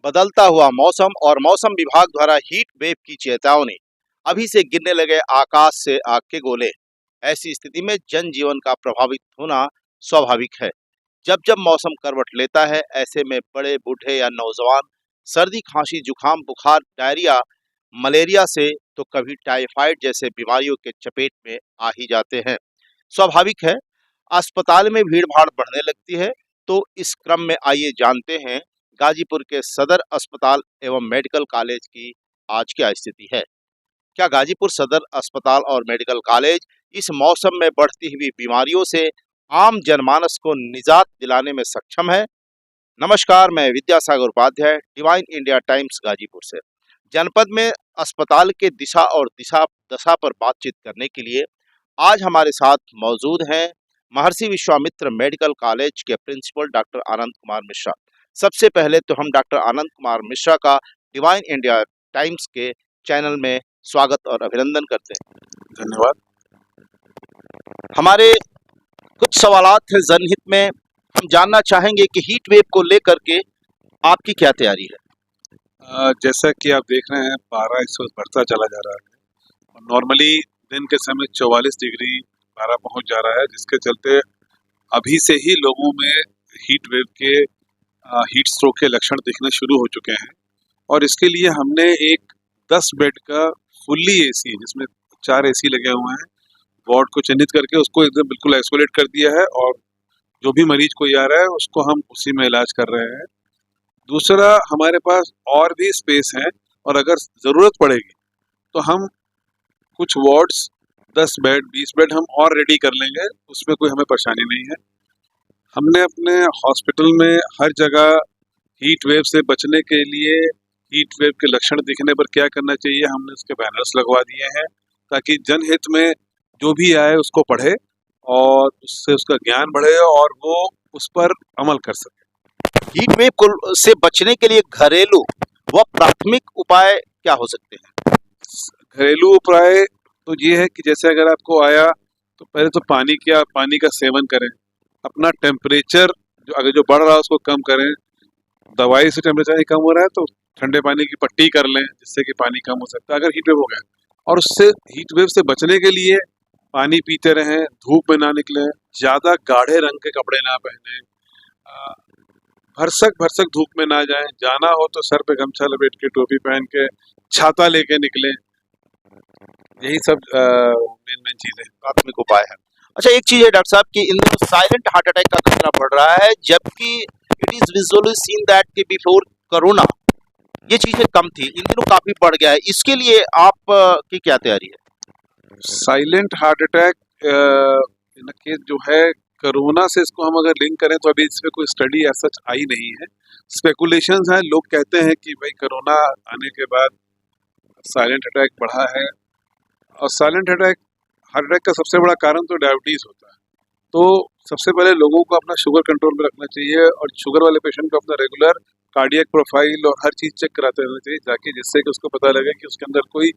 बदलता हुआ मौसम और मौसम विभाग द्वारा हीट वेव की चेतावनी, अभी से गिरने लगे आकाश से आग के गोले। ऐसी स्थिति में जनजीवन का प्रभावित होना स्वाभाविक है। जब जब मौसम करवट लेता है, ऐसे में बड़े बूढ़े या नौजवान सर्दी, खांसी, जुकाम, बुखार, डायरिया, मलेरिया से तो कभी टाइफाइड जैसे बीमारियों के चपेट में आ ही जाते हैं। स्वाभाविक है, अस्पताल में भीड़ भाड़ बढ़ने लगती है। तो इस क्रम में आइए जानते हैं गाजीपुर के सदर अस्पताल एवं मेडिकल कॉलेज की आज क्या स्थिति है। क्या गाजीपुर सदर अस्पताल और मेडिकल कॉलेज इस मौसम में बढ़ती हुई बीमारियों से आम जनमानस को निजात दिलाने में सक्षम है? नमस्कार, मैं Vidyasagar Upadhyay, Divine India Times Ghazipur से। जनपद में अस्पताल के दिशा और दशा पर बातचीत करने के लिए आज हमारे साथ मौजूद हैं महर्षि विश्वामित्र मेडिकल कॉलेज के प्रिंसिपल डॉक्टर आनंद कुमार मिश्रा। सबसे पहले तो हम डॉक्टर आनंद कुमार मिश्रा का डिवाइन इंडिया टाइम्स के चैनल में स्वागत और अभिनंदन करते हैं। धन्यवाद। हमारे कुछ सवालात हैं जनहित में। हम जानना चाहेंगे कि हीट वेव को लेकर के आपकी क्या तैयारी है? जैसा कि आप देख रहे हैं, पारा इस वक्त बढ़ता चला जा रहा है और नॉर्मली दिन के समय 44 डिग्री पारा पहुंच जा रहा है, जिसके चलते अभी से ही लोगों में हीट वेव के हीट स्ट्रोक के लक्षण दिखने शुरू हो चुके हैं। और इसके लिए हमने एक 10 बेड का फुल्ली एसी, जिसमें 4 एसी लगे हुए हैं, वार्ड को चिन्हित करके उसको एकदम बिल्कुल आइसोलेट कर दिया है और जो भी मरीज कोई आ रहा है उसको हम उसी में इलाज कर रहे हैं। दूसरा, हमारे पास और भी स्पेस है और अगर ज़रूरत पड़ेगी तो हम कुछ वार्ड्स 10 बेड 20 बेड हम और रेडी कर लेंगे, उसमें कोई हमें परेशानी नहीं है। हमने अपने हॉस्पिटल में हर जगह हीट वेव से बचने के लिए, हीट वेव के लक्षण दिखने पर क्या करना चाहिए, हमने उसके बैनर्स लगवा दिए हैं ताकि जनहित में जो भी आए उसको पढ़े और उससे उसका ज्ञान बढ़े और वो उस पर अमल कर सके। हीट वेव से बचने के लिए घरेलू व प्राथमिक उपाय क्या हो सकते हैं? घरेलू उपाय तो ये है कि जैसे अगर आपको आया तो पहले तो पानी का सेवन करें, अपना टेम्परेचर अगर जो बढ़ रहा है उसको कम करें। दवाई से टेम्परेचर नहीं कम हो रहा है तो ठंडे पानी की पट्टी कर लें, जिससे कि पानी कम हो सकता है अगर हीट वेव हो गया। और उससे हीट वेव से बचने के लिए पानी पीते रहें, धूप में ना निकलें, ज़्यादा गाढ़े रंग के कपड़े ना पहने, भरसक धूप में ना जाएं, जाना हो तो सर पे गमछा लपेट के, टोपी पहन के, छाता लेके निकलें। यही सब मेन चीजें प्राथमिक उपाय है। अच्छा, एक चीज है डॉक्टर साहब कि इन दिनों साइलेंट हार्ट अटैक का खतरा बढ़ रहा है, जबकि it is visually seen that कि बिफोर कोरोना ये चीजें कम थी, इन दिनों काफी बढ़ गया है। इसके लिए आप की क्या तैयारी है? साइलेंट हार्ट अटैक केस जो है कोरोना से, इसको हम अगर लिंक करें तो अभी इसमें कोई स्टडी ऐसा आई नहीं है। स्पेकुलेशंस हैं, लोग कहते हैं कि भाई कोरोना आने के बाद साइलेंट अटैक बढ़ा है। और साइलेंट हार्ट अटैक का सबसे बड़ा कारण तो डायबिटीज़ होता है। तो सबसे पहले लोगों को अपना शुगर कंट्रोल में रखना चाहिए और शुगर वाले पेशेंट को अपना रेगुलर कार्डियक प्रोफाइल और हर चीज़ चेक कराते रहना चाहिए, ताकि जिससे कि उसको पता लगे कि उसके अंदर कोई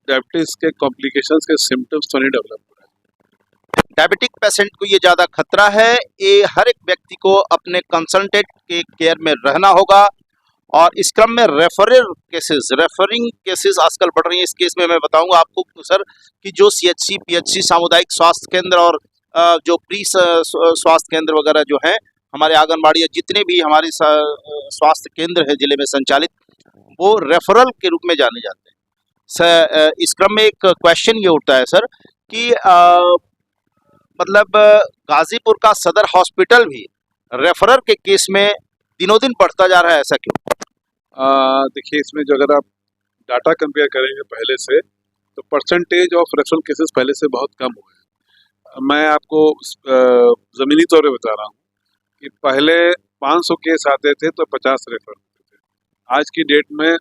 डायबिटीज़ के कॉम्प्लिकेशंस के सिम्टम्स तो नहीं डेवलप हो रहे हैं। डायबिटिक पेशेंट को ये ज़्यादा खतरा है, ये हर एक व्यक्ति को अपने कंसल्टेंट के केयर में रहना होगा। और इस क्रम में रेफरिंग केसेस आजकल बढ़ रही हैं। इस केस में मैं बताऊंगा आपको सर कि जो CHC, PHC, सामुदायिक स्वास्थ्य केंद्र और जो प्री स्वास्थ्य केंद्र वगैरह जो हैं, हमारे आंगनबाड़ी, जितने भी हमारे स्वास्थ्य केंद्र है जिले में संचालित, वो रेफरल के रूप में जाने जाते हैं। इस क्रम में एक क्वेश्चन ये उठता है सर कि मतलब गाजीपुर का सदर हॉस्पिटल भी रेफरल के केस में दिनों दिन बढ़ता जा रहा है, ऐसा क्यों? देखिए, इसमें जो अगर आप डाटा कंपेयर करेंगे पहले से, तो परसेंटेज ऑफ रेफरल केसेस पहले से बहुत कम हुए हैं। मैं आपको ज़मीनी तौर पे बता रहा हूँ कि पहले 500 केस आते थे तो 50 रेफर होते थे। आज की डेट में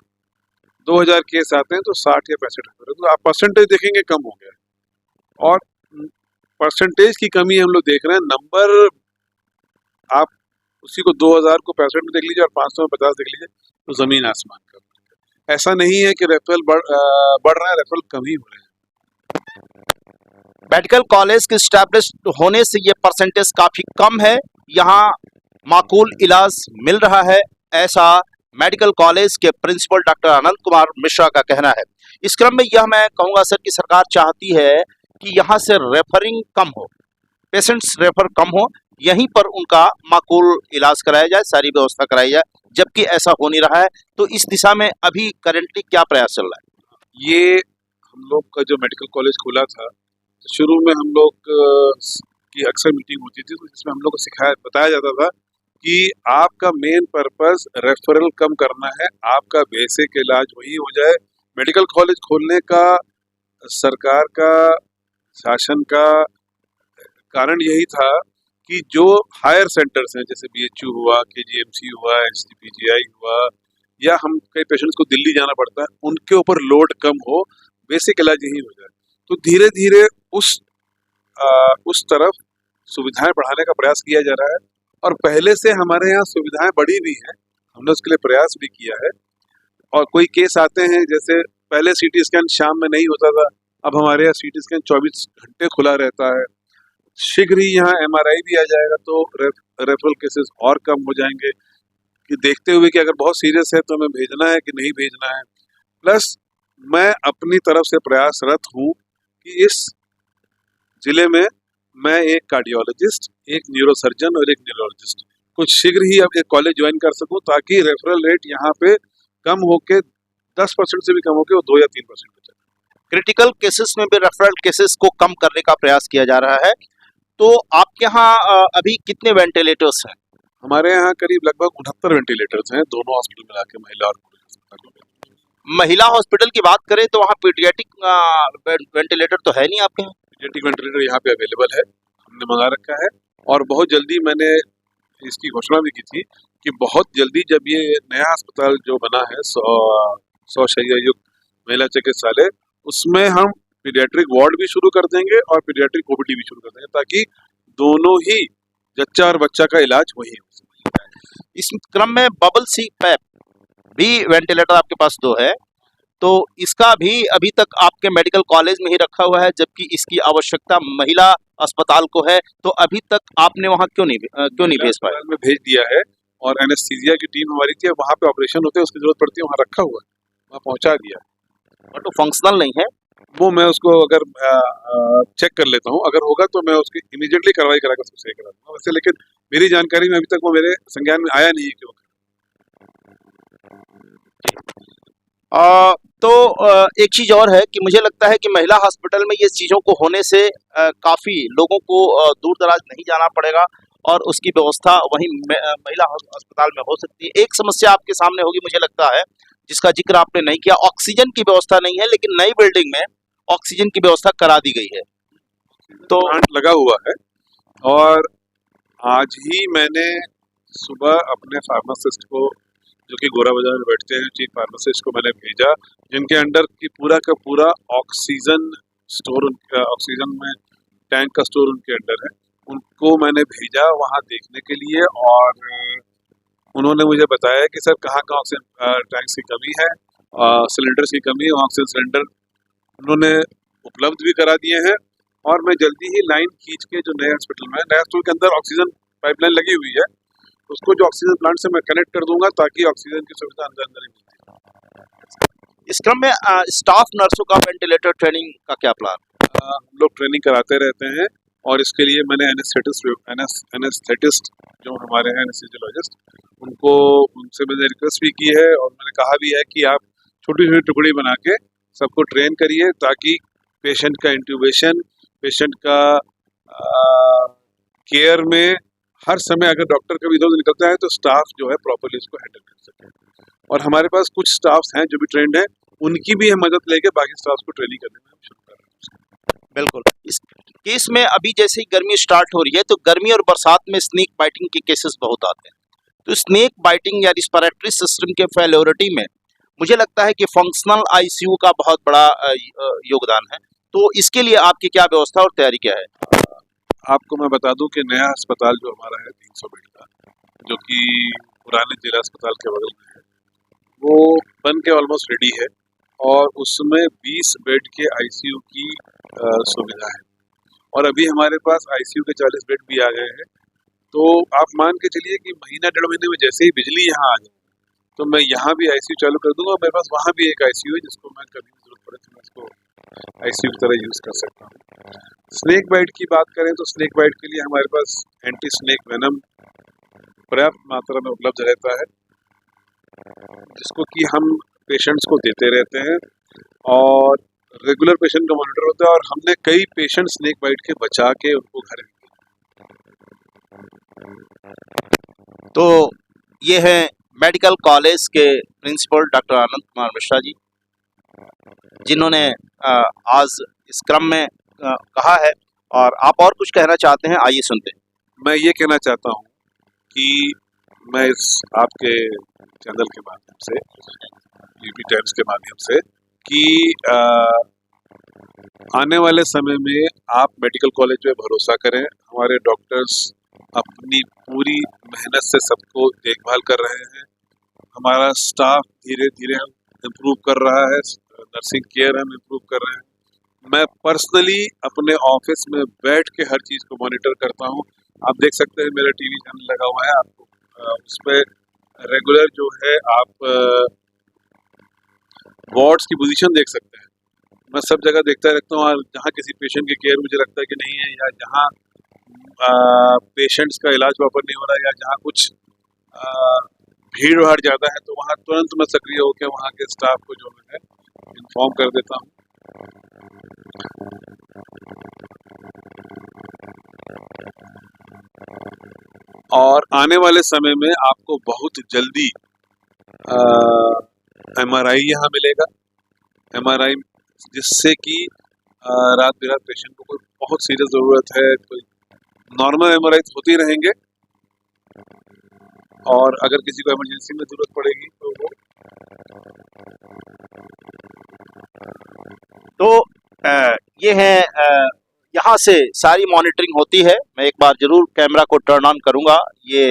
2000 केस आते हैं तो 60 या 65 रेफर। तो आप परसेंटेज देखेंगे कम हो गया है। और परसेंटेज की कमी हम लोग देख रहे हैं। नंबर आप उसी को 2000 को 65 में देख लीजिए और 500 में 50 देख लीजिए, तो ज़मीन आसमान का। ऐसा नहीं है कि रेफरल बढ़ रहा है, रेफरल कम ही हो रहे हैं। मेडिकल कॉलेज के स्टैब्लिश होने से ये परसेंटेज काफ़ी कम है, यहाँ माकूल इलाज मिल रहा है। ऐसा मेडिकल कॉलेज के प्रिंसिपल डॉक्टर अनंत कुमार मिश्रा का कहना है। इस क्रम में यह मैं कहूँगा सर कि सरकार चाहती है कि यहाँ से रेफरिंग कम हो, पेशेंट्स रेफर कम हो, यहीं पर उनका माकूल इलाज कराया जाए, सारी व्यवस्था कराई जाए, जबकि ऐसा हो नहीं रहा है। तो इस दिशा में अभी करेंटली क्या प्रयास चल रहा है? ये हम लोग का जो मेडिकल कॉलेज खुला था, तो शुरू में हम लोग की अक्सर मीटिंग होती थी, तो जिसमें हम लोग को बताया जाता था कि आपका मेन पर्पस रेफरल कम करना है, आपका बेसिक इलाज वही हो जाए। मेडिकल कॉलेज खोलने का सरकार का, शासन का कारण यही था कि जो हायर सेंटर्स हैं, जैसे बीएचयू हुआ, केजीएमसी हुआ, एसजीपीजीआई हुआ, या हम कई पेशेंट्स को दिल्ली जाना पड़ता है, उनके ऊपर लोड कम हो, बेसिक इलाज यही हो जाए। तो धीरे धीरे उस तरफ सुविधाएं बढ़ाने का प्रयास किया जा रहा है, और पहले से हमारे यहाँ सुविधाएं बढ़ी भी हैं, हमने उसके लिए प्रयास भी किया है। और कोई केस आते हैं, जैसे पहले सीटी स्कैन शाम में नहीं होता था, अब हमारे यहाँ सीटी स्कैन 24 घंटे खुला रहता है। शीघ्र ही यहाँ एमआरआई भी आ जाएगा, तो रेफरल केसेस और कम हो जाएंगे, कि देखते हुए कि अगर बहुत सीरियस है तो हमें भेजना है कि नहीं भेजना है। प्लस मैं अपनी तरफ से प्रयासरत हूँ कि इस जिले में मैं एक कार्डियोलॉजिस्ट, एक न्यूरोसर्जन और एक न्यूरोलॉजिस्ट कुछ शीघ्र ही अब एक कॉलेज ज्वाइन कर सकूं, ताकि रेफरल रेट यहाँ पे कम होके 10% से भी कम होके वो 2 या 3% हो जाए। क्रिटिकल केसेस में भी रेफरल केसेस को कम करने का प्रयास किया जा रहा है। तो आपके यहाँ अभी कितने वेंटिलेटर्स हैं? हमारे यहाँ करीब लगभग 69 वेंटिलेटर्स हैं, दोनों हॉस्पिटल मिला के, महिला और पुरुष अस्पताल में। महिला हॉस्पिटल की बात करें तो वहाँ पीडियाट्रिक वेंटिलेटर तो है नहीं आपके यहाँ? पीडियाट्रिक वेंटिलेटर यहाँ पे अवेलेबल है, हमने मंगा रखा है, और बहुत जल्दी मैंने इसकी घोषणा भी की थी कि बहुत जल्दी जब ये नया अस्पताल जो बना है 100 शैय्या युक्त महिला चिकित्सालय, उसमें हम पीडियाट्रिक वार्ड भी शुरू कर देंगे और पीडियाट्रिक ओपीडी भी शुरू कर देंगे, ताकि दोनों ही जच्चा और बच्चा का इलाज वही हो सके। इस क्रम में बबल सी पैप भी वेंटिलेटर आपके पास 2 है, तो इसका भी अभी तक आपके मेडिकल कॉलेज में ही रखा हुआ है, जबकि इसकी आवश्यकता महिला अस्पताल को है। तो अभी तक आपने वहाँ क्यों नहीं भेज पाए? में भेज दिया है, और एनेस्थीसिया की टीम हमारी थी, वहाँ पे ऑपरेशन होते हैं, उसकी जरूरत पड़ती है, वहाँ रखा हुआ है, वहाँ पहुँचा दिया, बट वो फंक्शनल नहीं है। वो मैं उसको अगर चेक कर लेता हूँ, अगर होगा तो मैं उसकी इमीडिएटली कार्रवाई करा कर उसको सही करा दूंगा। वैसे लेकिन मेरी जानकारी में अभी तक वो मेरे संज्ञान में आया नहीं है क्यों। तो एक चीज और है कि मुझे लगता है कि महिला हॉस्पिटल में ये चीजों को होने से काफी लोगों को दूर दराज नहीं जाना पड़ेगा, और उसकी व्यवस्था वहीं महिला अस्पताल में हो सकती है। एक समस्या आपके सामने होगी मुझे लगता है, जिसका जिक्र आपने नहीं किया, ऑक्सीजन की व्यवस्था नहीं है, लेकिन नई बिल्डिंग में ऑक्सीजन की व्यवस्था करा दी गई है। तो प्लांट लगा हुआ है, और आज ही मैंने सुबह अपने फार्मासिस्ट को, जो कि गोरा बाजार में बैठते हैं, चीफ फार्मासिस्ट को मैंने भेजा, जिनके अंडर की पूरा का पूरा ऑक्सीजन स्टोर, ऑक्सीजन में टैंक का स्टोर उनके अंडर है, उनको मैंने भेजा वहाँ देखने के लिए। और उन्होंने मुझे बताया कि सर कहाँ कहाँ ऑक्सीजन टैंक्स की कमी है, सिलेंडर्स की कमी है, ऑक्सीजन सिलेंडर उन्होंने उपलब्ध भी करा दिए हैं। और मैं जल्दी ही लाइन खींच के, जो नए हॉस्पिटल में, नए हॉस्पिटल के अंदर ऑक्सीजन पाइपलाइन लगी हुई है, उसको जो ऑक्सीजन प्लांट से मैं कनेक्ट कर दूंगा, ताकि ऑक्सीजन की सुविधा अंदर अंदर ही मिलती है। इस क्रम में स्टाफ नर्सों का वेंटिलेटर ट्रेनिंग का क्या प्लान? हम लोग ट्रेनिंग कराते रहते हैं, और इसके लिए मैंने एनेस्थेटिस्ट जो हमारे हैं, एनेस्थीसियोलॉजिस्ट, उनसे मैंने रिक्वेस्ट भी की है, और मैंने कहा भी है कि आप छोटी छोटी टुकड़ी बना के सबको ट्रेन करिए, ताकि पेशेंट का इंट्यूबेशन, पेशेंट का केयर में हर समय अगर डॉक्टर कभी इधर उधर निकलता है तो स्टाफ जो है प्रॉपरली उसको हैंडल कर सके। और हमारे पास कुछ स्टाफ्स हैं जो भी ट्रेंड है, उनकी भी हम मदद लेके बाकी स्टाफ को ट्रेनिंग करने में हम शुरू कर रहे हैं। बिल्कुल। इस केस में अभी जैसे ही गर्मी स्टार्ट हो रही है, तो गर्मी और बरसात में स्नेक बाइटिंग के केसेस बहुत आते हैं। तो स्नेक बाइटिंग या रिस्पिरेटरी सिस्टम के फेल्योरिटी में मुझे लगता है कि फंक्शनल आईसीयू का बहुत बड़ा योगदान है। तो इसके लिए आपकी क्या व्यवस्था और तैयारी क्या है? आपको मैं बता दूं कि नया अस्पताल जो हमारा है 300 बेड का, जो कि पुराने जिला अस्पताल के बगल में है, वो बन के ऑलमोस्ट रेडी है, और उसमें 20 बेड के आईसीयू की सुविधा है, और अभी हमारे पास आईसीयू के 40 बेड भी आ गए हैं। तो आप मान के चलिए कि महीना 1.5 महीने में जैसे ही बिजली यहाँ आ जाए, तो मैं यहाँ भी आईसीयू चालू कर दूंगा। मेरे पास वहाँ भी एक आईसीयू है जिसको मैं कभी भी जरूरत पड़े तो मैं इसको आईसीयू की तरह यूज कर सकता हूँ। स्नेक बाइट की बात करें तो स्नेक बाइट के लिए हमारे पास एंटी स्नेक वेनम पर्याप्त मात्रा में उपलब्ध रहता है, जिसको कि हम पेशेंट्स को देते रहते हैं और रेगुलर पेशेंट का मॉनिटर होता है। और हमने कई पेशेंट स्नेक बाइट के बचा के उनको घर। तो ये है मेडिकल कॉलेज के प्रिंसिपल डॉक्टर आनंद कुमार मिश्रा जी, जिन्होंने आज इस क्रम में कहा है, और आप और कुछ कहना चाहते हैं, आइए सुनते हैं। मैं ये कहना चाहता हूँ कि मैं इस आपके चैनल के माध्यम से, यूपी टाइम्स के माध्यम से, कि आने वाले समय में आप मेडिकल कॉलेज पे भरोसा करें। हमारे डॉक्टर्स अपनी पूरी मेहनत से सबको देखभाल कर रहे हैं। हमारा स्टाफ धीरे धीरे इम्प्रूव कर रहा है, नर्सिंग केयर हम इम्प्रूव कर रहे हैं। मैं पर्सनली अपने ऑफिस में बैठ के हर चीज़ को मॉनिटर करता हूँ। आप देख सकते हैं मेरा टीवी चैनल लगा हुआ है, आपको उस पर रेगुलर जो है आप वार्ड्स की पोजीशन देख सकते हैं। मैं सब जगह देखता रहता हूँ, और जहाँ किसी पेशेंट की केयर मुझे लगता है कि नहीं है, या जहाँ पेशेंट्स का इलाज प्रॉपर नहीं हो रहा है, या जहाँ कुछ भीड़ भाड़ ज़्यादा है, तो वहाँ तुरंत मैं सक्रिय होकर वहाँ के स्टाफ को जो है इन्फॉर्म कर देता हूँ। और आने वाले समय में आपको बहुत जल्दी MRI यहाँ मिलेगा। MRI जिससे कि रात बिरात पेशेंट को कोई बहुत सीरियस ज़रूरत है, कोई नॉर्मल MRI होती रहेंगे, और अगर किसी को इमरजेंसी में ज़रूरत पड़ेगी तो वो ये है, यहाँ से सारी मॉनिटरिंग होती है। मैं एक बार जरूर कैमरा को टर्न ऑन करूँगा। ये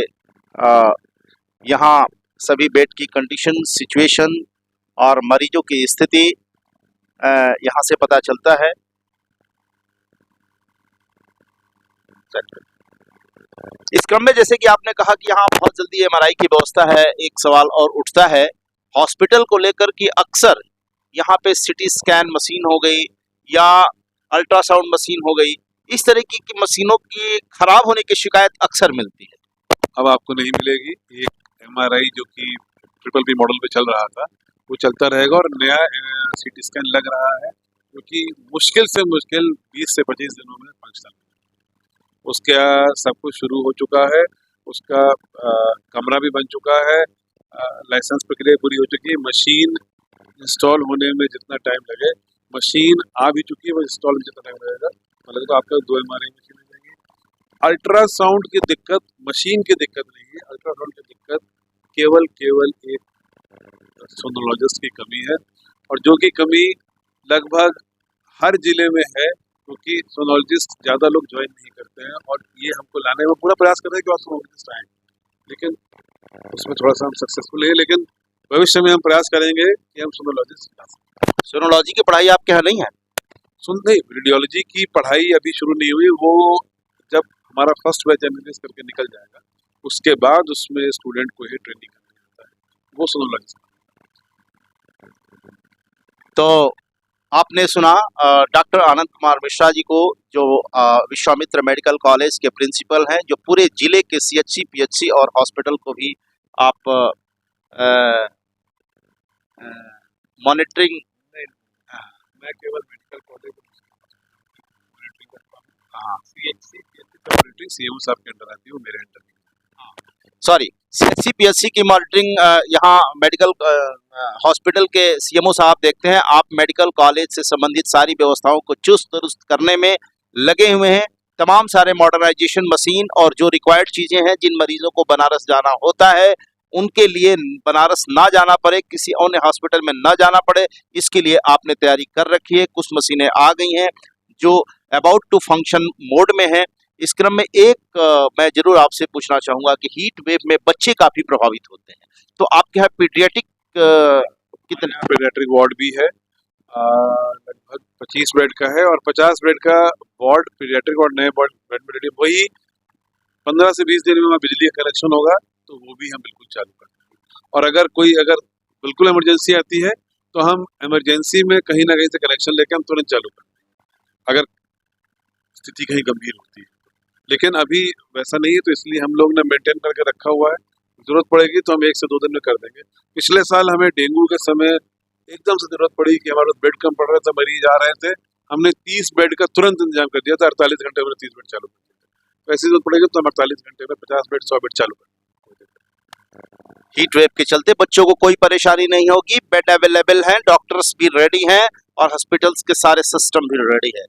यहाँ सभी बेड की कंडीशन, सिचुएशन और मरीजों की स्थिति यहाँ से पता चलता है। इस क्रम में जैसे कि आपने कहा कि यहाँ बहुत जल्दी MRI की व्यवस्था है, एक सवाल और उठता है हॉस्पिटल को लेकर कि अक्सर यहाँ पे CT स्कैन मशीन हो गई या अल्ट्रासाउंड मशीन हो गई, इस तरह की मशीनों की खराब होने की शिकायत अक्सर मिलती है। अब आपको नहीं मिलेगी। एक MRI जो कि BBB मॉडल पे चल रहा था वो चलता रहेगा, और नया CT स्कैन लग रहा है जो कि मुश्किल से मुश्किल 20 से 25 दिनों में फंक्शनल। उसका सब कुछ शुरू हो चुका है, उसका कमरा भी बन चुका है, लाइसेंस प्रक्रिया पूरी हो चुकी है। मशीन इंस्टॉल होने में जितना टाइम लगे, मशीन आ भी चुकी है, वो इंस्टॉल में जितना टाइम लगेगा, मतलब तो आपका 2 MRI मशीन हो जाएगी। अल्ट्रासाउंड की दिक्कत मशीन की दिक्कत नहीं है, अल्ट्रासाउंड की दिक्कत केवल एक सोनोलॉजिस्ट की कमी है, और जो कि कमी लगभग हर जिले में है, क्योंकि सोनोलॉजिस्ट ज़्यादा लोग ज्वाइन नहीं करते हैं। और ये हमको लाने में पूरा प्रयास कर रहे हैं कि और सोनोलॉजिस्ट आएँ, लेकिन उसमें थोड़ा सा हम सक्सेसफुल है। लेकिन भविष्य में हम प्रयास करेंगे कि हम सोनोलॉजिस्ट ला सकें। सोनोलॉजी की पढ़ाई आपके यहाँ नहीं है? नहीं, रेडियोलॉजी की पढ़ाई अभी शुरू नहीं हुई। वो जब हमारा फर्स्ट बैच MBBS करके निकल जाएगा, उसके बाद उसमें स्टूडेंट को ही ट्रेनिंग करना होता है, वो सोनोलॉजिस्ट। तो आपने सुना डॉक्टर आनंद कुमार मिश्रा जी को, जो विश्वामित्र मेडिकल कॉलेज के प्रिंसिपल हैं, जो पूरे जिले के CHC, PHC और हॉस्पिटल को भी आप मॉनिटरिंग। मैं केवल मेडिकल कॉलेज मॉनिटरिंग करता हूँ। हाँ, CHC, PHC का मॉनिटरिंग CMO साहब के अंडर आती है, वो मेरे अंडर नहीं। सॉरी, CHC, PHC की मॉनिटरिंग यहाँ मेडिकल हॉस्पिटल के CMO साहब देखते हैं। आप मेडिकल कॉलेज से संबंधित सारी व्यवस्थाओं को चुस्त दुरुस्त करने में लगे हुए हैं। तमाम सारे मॉडर्नाइजेशन मशीन और जो रिक्वायर्ड चीज़ें हैं, जिन मरीजों को बनारस जाना होता है उनके लिए बनारस ना जाना पड़े, किसी अन्य हॉस्पिटल में ना जाना पड़े, इसके लिए आपने तैयारी कर रखी है। कुछ मशीनें आ गई हैं जो अबाउट टू फंक्शन मोड में है। इस क्रम में एक मैं जरूर आपसे पूछना चाहूँगा कि हीट वेव में बच्चे काफ़ी प्रभावित होते हैं, तो आपके यहाँ पीडियाट्रिक कितने? पीडियाट्रिक वार्ड भी है, लगभग 25 बेड का है, और 50 बेड का वार्ड पीडियाट्रिक और नए बेड में वही 15 से 20 दिन में बिजली का कनेक्शन होगा, तो वो भी हम बिल्कुल चालू करेंगे। और अगर बिल्कुल इमरजेंसी आती है तो हम इमरजेंसी में कहीं ना कहीं से कनेक्शन लेके हम तुरंत चालू करते हैं अगर स्थिति कहीं गंभीर होती है। लेकिन अभी वैसा नहीं है, तो इसलिए हम लोग ने मेंटेन करके रखा हुआ है। जरूरत पड़ेगी तो हम 1 से 2 दिन में कर देंगे। पिछले साल हमें डेंगू के समय एकदम से जरूरत पड़ी कि हमारे बेड कम पड़ रहे थे, मरीज आ रहे थे, हमने 30 बेड का तुरंत इंतजाम कर दिया था। 48 घंटे में 30 बेड चालू कर दिया था। तो ऐसी जरूरत पड़ेगी तो हम 48 घंटे में 50 बेड 100 बेड चालू कर। हीट वेव के चलते बच्चों को कोई परेशानी नहीं होगी, बेड अवेलेबल हैं, डॉक्टर्स भी रेडी हैं और हॉस्पिटल्स के सारे सिस्टम भी रेडी है।